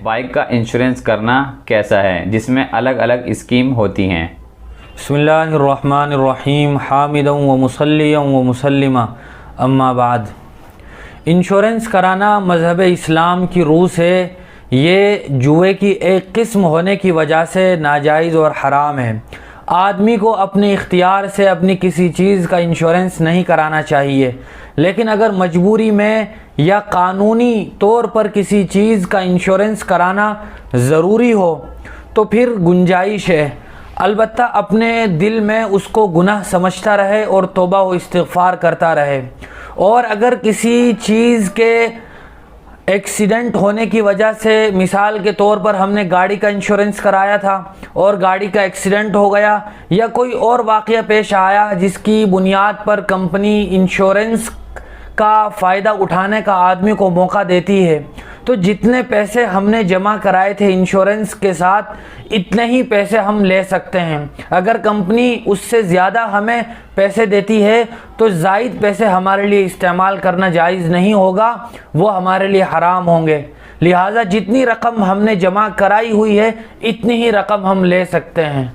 Bike का insurance करना कैसा है, जिसमें अलग अलग स्कीम होती हैं। बिस्मिल्लाहिर्रहमानिर्रहीम हामिदन व मुसल्लियन व मुसल्लिमा अम्मा बाद। इंश्योरेंस कराना मज़हब इस्लाम की रूह से ये जुए की एक किस्म होने की वजह से नाजायज़ और हराम है। आदमी को अपने इख्तियार से अपनी किसी चीज़ का इंश्योरेंस नहीं कराना चाहिए, लेकिन अगर मजबूरी में या कानूनी तौर पर किसी चीज़ का इंश्योरेंस कराना ज़रूरी हो तो फिर गुंजाइश है, अलबत्ता अपने दिल में उसको गुनाह समझता रहे और तौबा व इस्तिग़फ़ार करता रहे। और अगर किसी चीज़ के एक्सीडेंट होने की वजह से, मिसाल के तौर पर हमने गाड़ी का इंश्योरेंस कराया था और गाड़ी का एक्सीडेंट हो गया या कोई और वाक़या पेश आया जिसकी बुनियाद पर कंपनी इंश्योरेंस का फ़ायदा उठाने का आदमी को मौका देती है, तो जितने पैसे हमने जमा कराए थे इंश्योरेंस के साथ इतने ही पैसे हम ले सकते हैं। अगर कंपनी उससे ज़्यादा हमें पैसे देती है तो ज़ायद पैसे हमारे लिए इस्तेमाल करना जायज़ नहीं होगा, वो हमारे लिए हराम होंगे। लिहाजा जितनी रकम हमने जमा कराई हुई है इतनी ही रकम हम ले सकते हैं।